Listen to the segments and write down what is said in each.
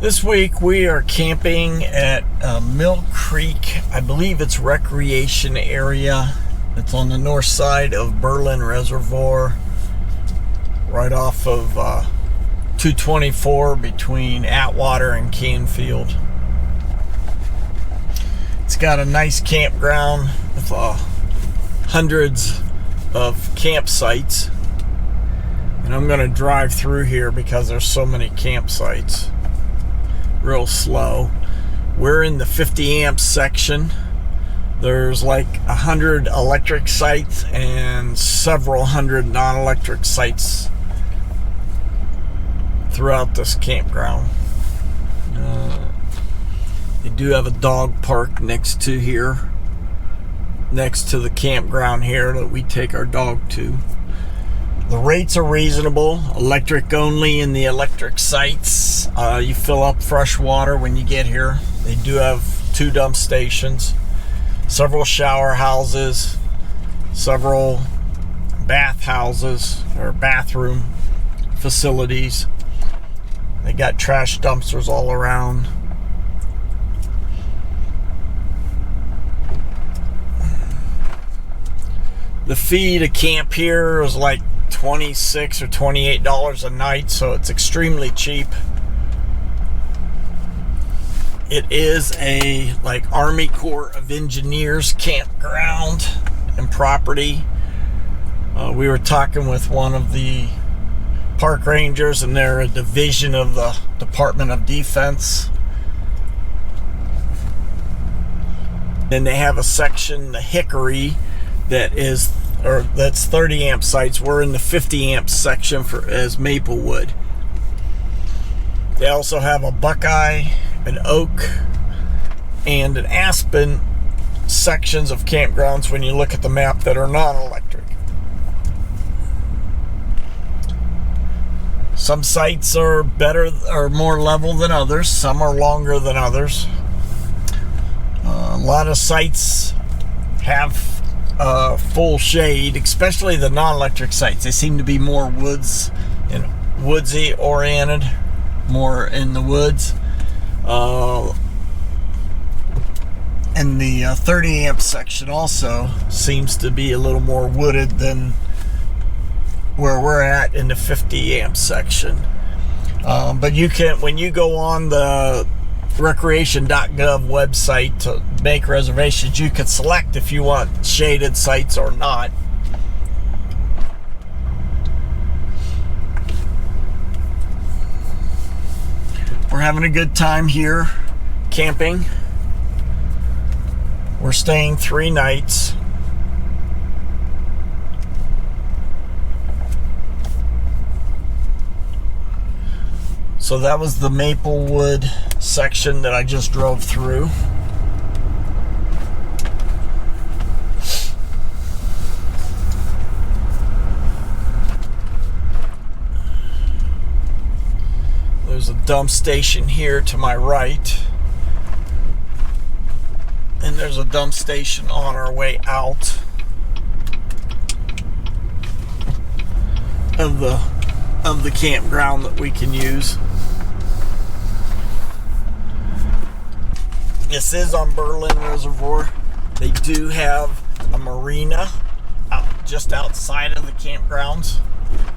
This week we are camping at Mill Creek. I believe it's recreation area. It's on the north side of Berlin Reservoir, right off of 224 between Atwater and Canfield. It's got a nice campground with hundreds of campsites. And I'm going to drive through here because there's so many campsites. Real slow. We're in the 50 amp section. There's like 100 electric sites and several hundred non-electric sites throughout this campground. They do have a dog park next to here, next to the campground here that we take our dog to. The rates are reasonable, electric only in the electric sites. You fill up fresh water when you get here. They do have 2 dump stations, several shower houses, several bath houses or bathroom facilities. They got trash dumpsters all around. The fee to camp here is like $26 or $28 a night, so it's extremely cheap. It is a like Army Corps of Engineers campground and property. We were talking with one of the park rangers, and they're a division of the Department of Defense. Then they have a section, the Hickory, that's 30 amp sites. We're in the 50 amp section as Maplewood. They also have a Buckeye, an Oak, and an Aspen sections of campgrounds when you look at the map that are non-electric. Some sites are better or more level than others. Some are longer than others. A lot of sites have full shade, especially the non-electric sites. They seem to be more woods and woodsy oriented, more in the woods. And the 30 amp section also seems to be a little more wooded than where we're at in the 50 amp section. But you can, when you go on the recreation.gov website to make reservations, you can select if you want shaded sites or not. We're having a good time here camping. We're staying 3 nights. So that was the Maplewood section that I just drove through. There's a dump station here to my right. And there's a dump station on our way out of the campground that we can use. This is on Berlin Reservoir. They do have a marina just outside of the campgrounds,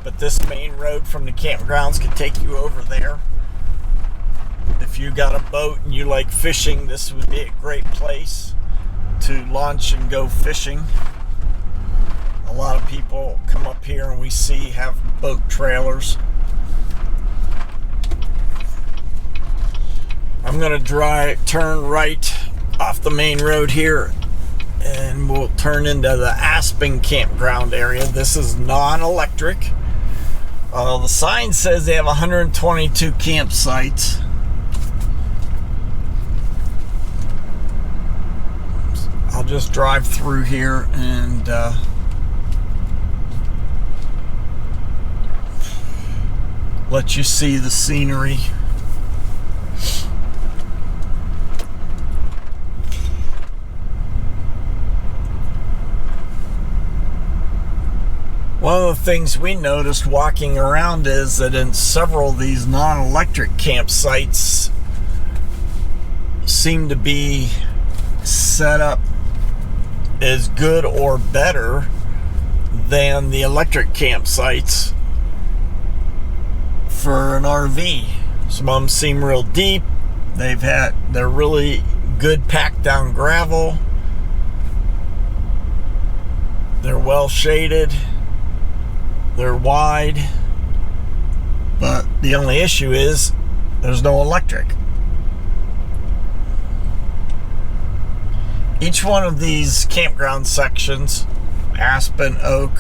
but this main road from the campgrounds can take you over there. If you got a boat and you like fishing, this would be a great place to launch and go fishing. A lot of people come up here and we see have boat trailers. I'm going to turn right off the main road here, and we'll turn into the Aspen campground area. This is non-electric. The sign says they have 122 campsites. I'll just drive through here and let you see the scenery. One of the things we noticed walking around is that in several of these non-electric campsites, seem to be set up as good or better than the electric campsites for an RV. Some of them seem real deep. They're really good packed down gravel. They're well shaded. They're wide. But the only issue is there's no electric. Each one of these campground sections, aspen, oak,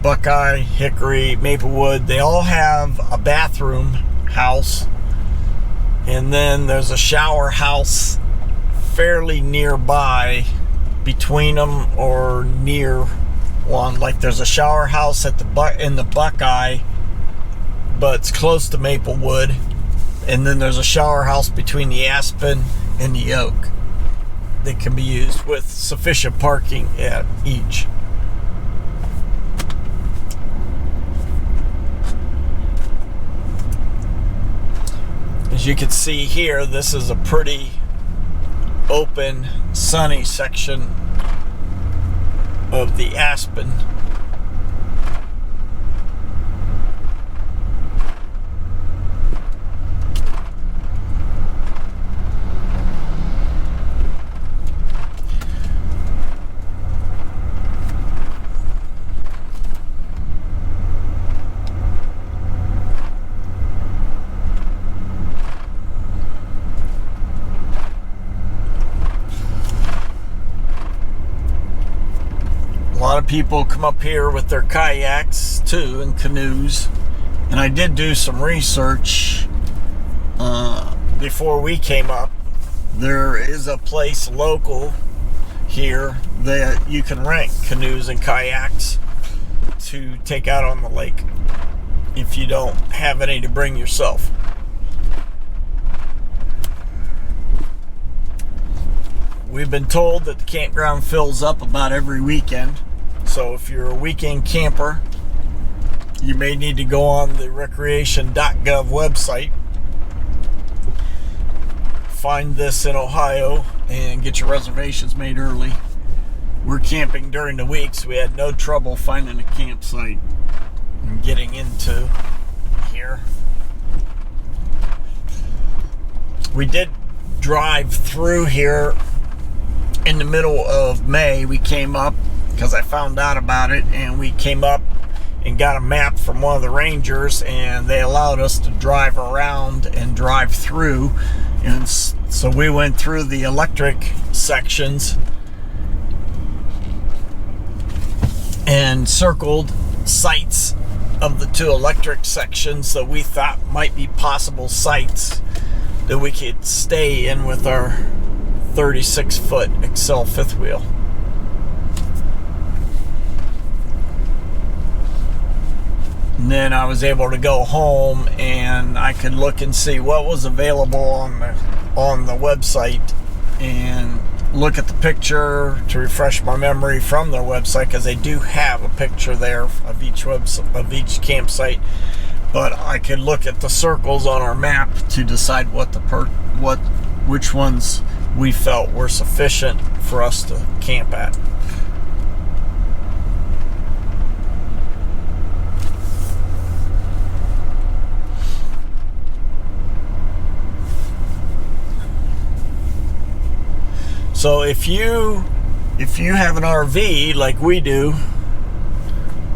buckeye, hickory, maplewood, they all have a bathroom house, and then there's a shower house fairly nearby between them or near one. Like there's a shower house at in the buckeye, but it's close to maplewood, and then there's a shower house between the aspen and the oak that can be used with sufficient parking at each. As you can see here, this is a pretty open, sunny section of the aspen. A lot of people come up here with their kayaks too and canoes, and I did do some research before we came up. There is a place local here that you can rent canoes and kayaks to take out on the lake if you don't have any to bring yourself. We've been told that the campground fills up about every weekend. So if you're a weekend camper, you may need to go on the recreation.gov website, find this in Ohio, and get your reservations made early. We're camping during the week, so we had no trouble finding a campsite and getting into here. We did drive through here in the middle of May. We came up because I found out about it, and we came up and got a map from one of the rangers, and they allowed us to drive around and drive through. And so we went through the electric sections and circled sites of the two electric sections that we thought might be possible sites that we could stay in with our 36-foot Excel fifth wheel. And then I was able to go home and I could look and see what was available on the website and look at the picture to refresh my memory from their website, because they do have a picture there of each campsite. But I could look at the circles on our map to decide which ones we felt were sufficient for us to camp at. So if you have an RV like we do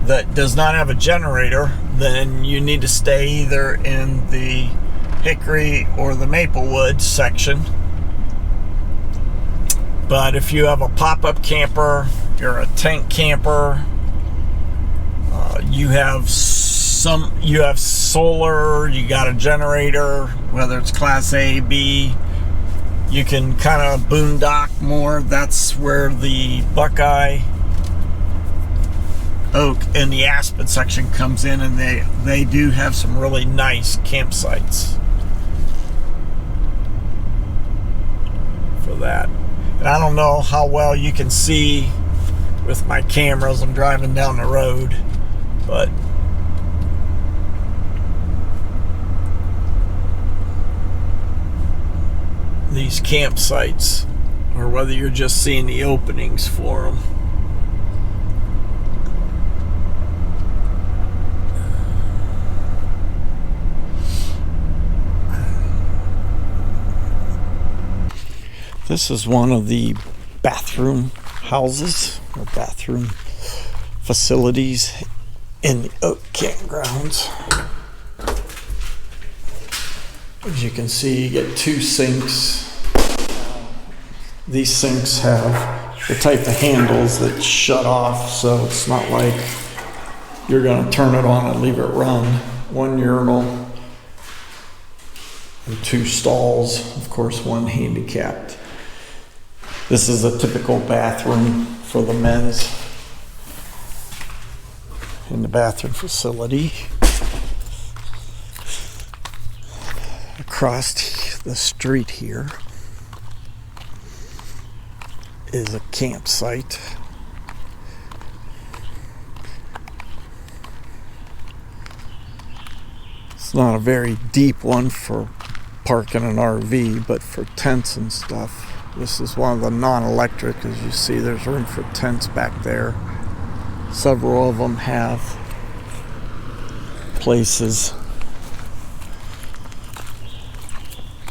that does not have a generator, then you need to stay either in the hickory or the maplewood section. But if you have a pop-up camper, you're a tent camper, you have solar, you got a generator, whether it's class A, B, you can kind of boondock more. That's where the buckeye, oak, and the aspen section comes in, and they do have some really nice campsites for that. And I don't know how well you can see with my cameras. I'm driving down the road, but these campsites, or whether you're just seeing the openings for them. This is one of the bathroom houses or bathroom facilities in the Oak Campgrounds. As you can see, you get 2 sinks. These sinks have the type of handles that shut off, so it's not like you're going to turn it on and leave it run. 1 urinal and 2 stalls, of course 1 handicapped. This is a typical bathroom for the men's in the bathroom facility. Across the street here is a campsite. It's not a very deep one for parking an RV, but for tents and stuff. This is one of the non-electric. As you see, there's room for tents back there. Several of them have places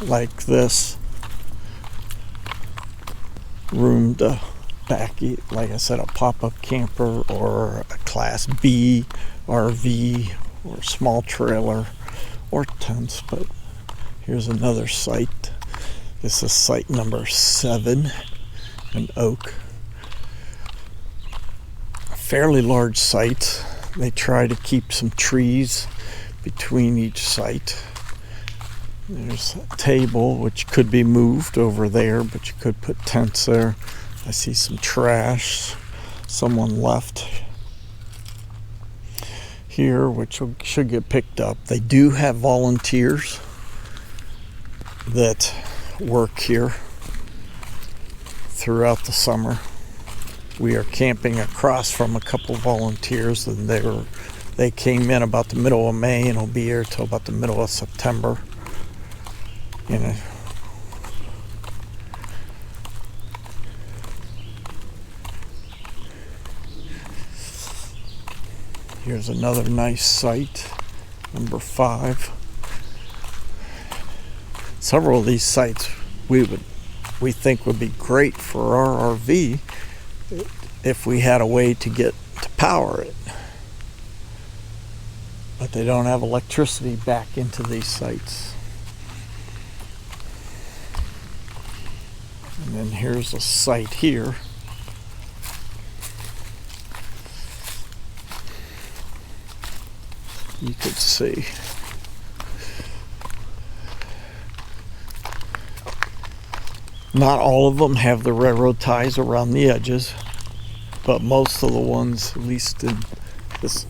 like this, room to back, like I said, a pop-up camper or a Class B RV or small trailer or tents. But here's another site. This is site number 7 in Oak. A fairly large site. They try to keep some trees between each site. There's a table which could be moved over there, but you could put tents there. I see some trash someone left here, which should get picked up. They do have volunteers that work here throughout the summer. We are camping across from a couple volunteers, and they came in about the middle of May and will be here till about the middle of September. You know, here's another nice site, number 5. Several of these sites we think would be great for our RV if we had a way to get to power it. But they don't have electricity back into these sites. And then here's a site here. You could see. Not all of them have the railroad ties around the edges, but most of the ones, at least in this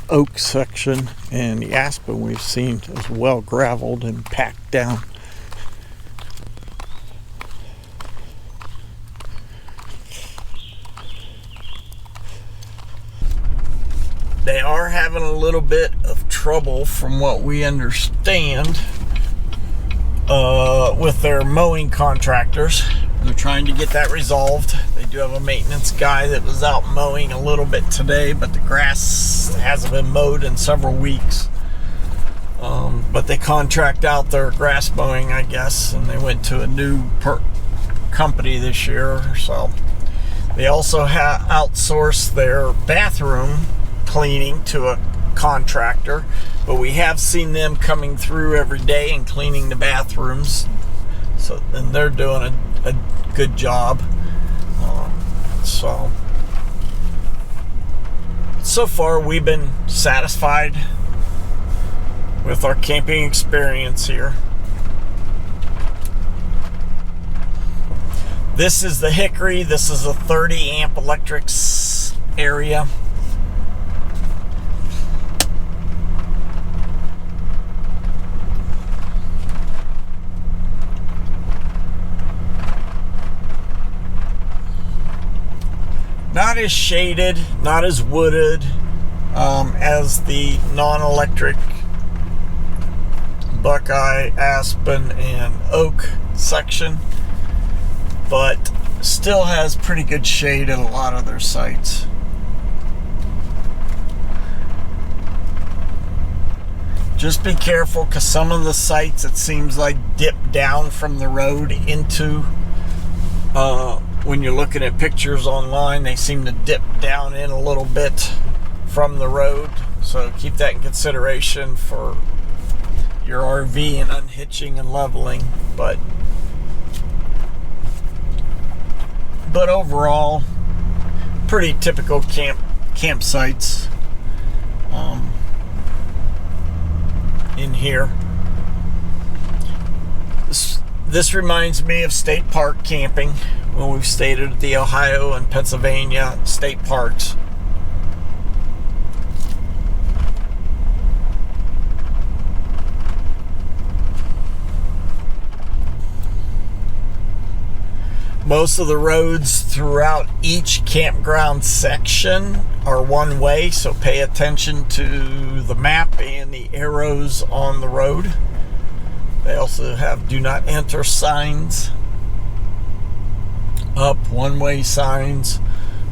Oak section and the Aspen, we've seen is well graveled and packed down. They are having a little bit of trouble, from what we understand, with their mowing contractors. They're trying to get that resolved. They do have a maintenance guy that was out mowing a little bit today, but the grass hasn't been mowed in several weeks. But they contract out their grass mowing, I guess, and they went to a new company this year. So they also outsourced their bathroom cleaning to a contractor, but we have seen them coming through every day and cleaning the bathrooms. So, and they're doing a good job. So far we've been satisfied with our camping experience here. This is the Hickory. This is a 30 amp electrics area. Not as shaded, not as wooded as the non-electric buckeye, aspen, and oak section, but still has pretty good shade at a lot of their sites. Just be careful, because some of the sites, it seems like, dip down from the road into, when you're looking at pictures online, they seem to dip down in a little bit from the road. So keep that in consideration for your RV and unhitching and leveling. But overall, pretty typical campsites in here. This reminds me of state park camping when we've stayed at the Ohio and Pennsylvania state parks. Most of the roads throughout each campground section are one way, so pay attention to the map and the arrows on the road. They also have do not enter signs up, one-way signs,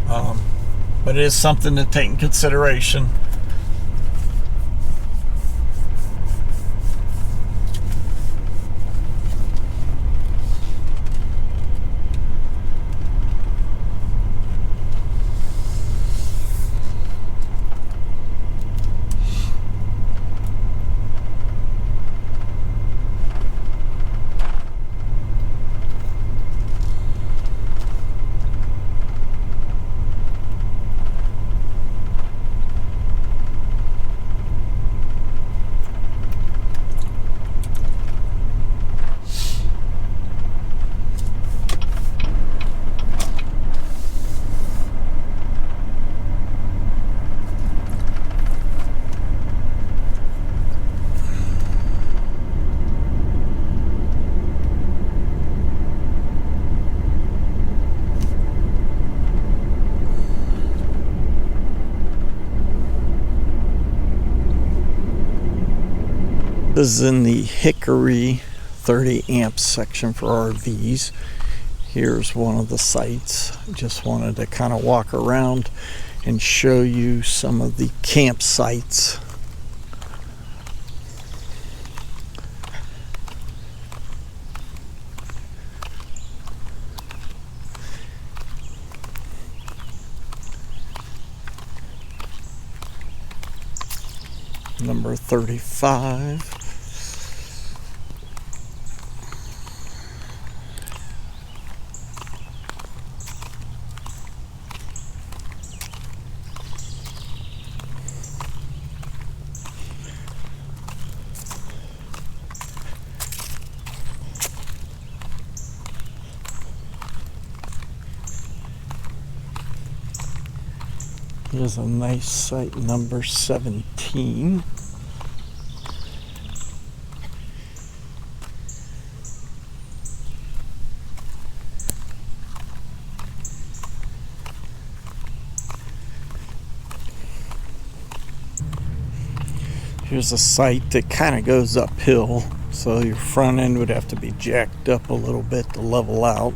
but it is something to take in consideration. This is in the Hickory 30 amp section for RVs. Here's one of the sites. Just wanted to kind of walk around and show you some of the campsites. Number 35. Here's a nice site, number 17. Here's a site that kind of goes uphill, so your front end would have to be jacked up a little bit to level out.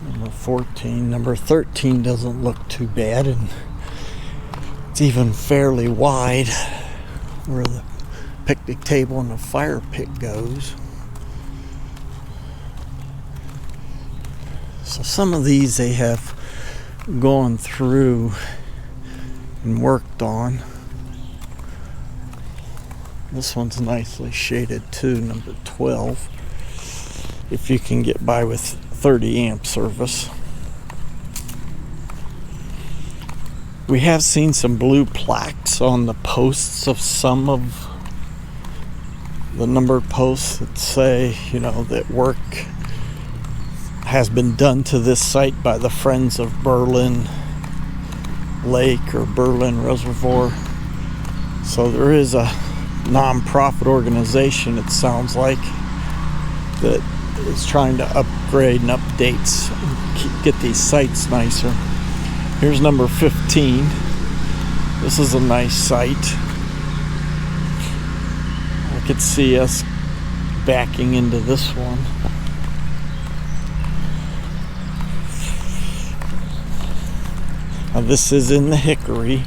Number 14. Number 13 doesn't look too bad, and it's even fairly wide where the picnic table and the fire pit goes. So some of these they have gone through and worked on. This one's nicely shaded too, number 12, if you can get by with 30 amp service. We have seen some blue plaques on the posts of some of the numbered posts that say, that work has been done to this site by the Friends of Berlin Lake or Berlin Reservoir. So there is a non-profit organization, it sounds like, that is trying to upgrade and updates and get these sites nicer. Here's number 15. This is a nice site. I could see us backing into this one. Now this is in the Hickory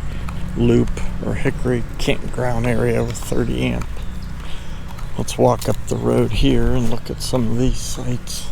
loop or Hickory campground area with 30 amp. Let's walk up the road here and look at some of these sites.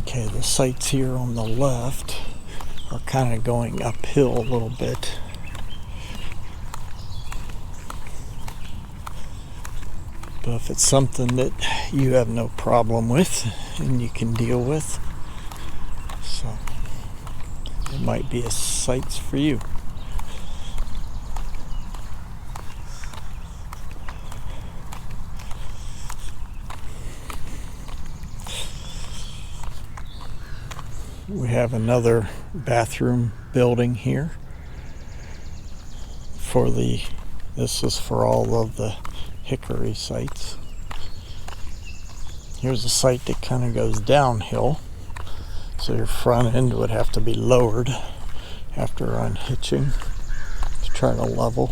Okay, the sites here on the left are kind of going uphill a little bit. But if it's something that you have no problem with and you can deal with, so it might be a sites for you. We have another bathroom building here for this is for all of the Hickory sites. Here's a site that kind of goes downhill, so your front end would have to be lowered after unhitching to try to level.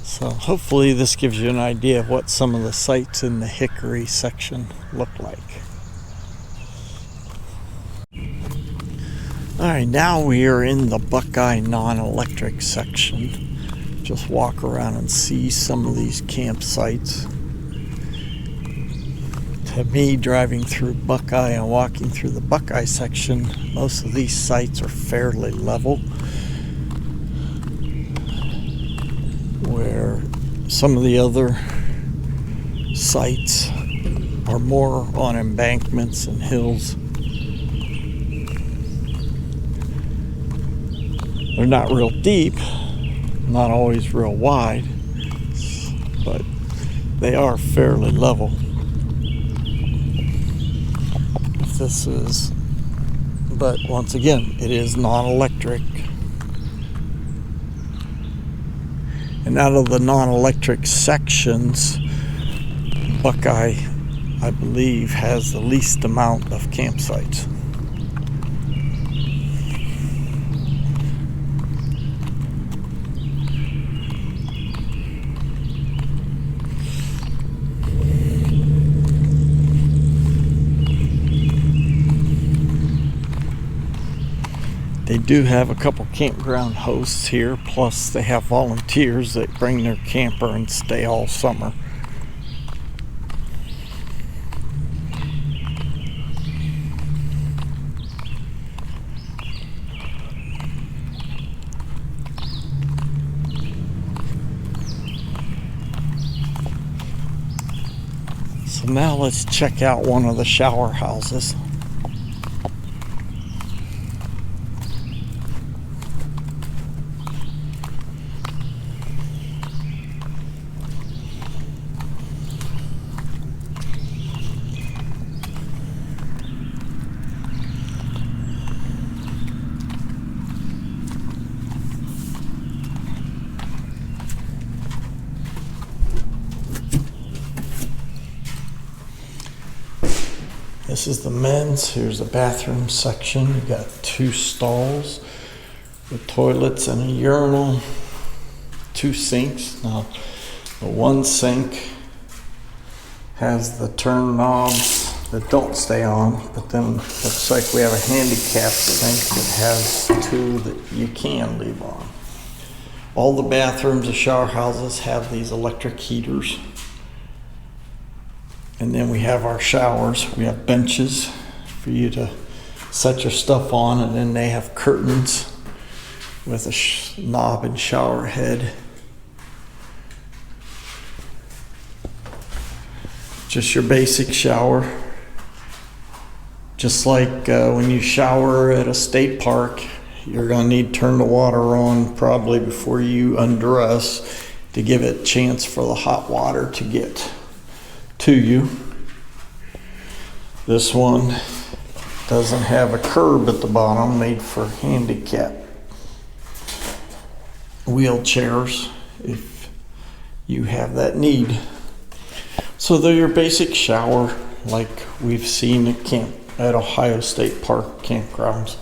So hopefully this gives you an idea of what some of the sites in the Hickory section look like. Alright, now we are in the Buckeye non-electric section. Just walk around and see some of these campsites. To me, driving through Buckeye and walking through the Buckeye section, most of these sites are fairly level, where some of the other sites are more on embankments and hills. They're not real deep, not always real wide, but they are fairly level. But once again, it is non-electric. And out of the non-electric sections, Buckeye, I believe, has the least amount of campsites. They do have a couple campground hosts here, plus they have volunteers that bring their camper and stay all summer. So now let's check out one of the shower houses. This is the men's. Here's the bathroom section. You got 2 stalls with toilets and a urinal, 2 sinks. Now, the one sink has the turn knobs that don't stay on, but then looks like we have a handicap sink that has 2 that you can leave on. All the bathrooms and shower houses have these electric heaters. And then we have our showers. We have benches for you to set your stuff on, and then they have curtains with a knob and shower head. Just your basic shower. Just like when you shower at a state park, you're going to need to turn the water on probably before you undress, to give it a chance for the hot water to get to you. This one doesn't have a curb at the bottom, made for handicap wheelchairs if you have that need. So they're your basic shower like we've seen at Ohio State Park campgrounds.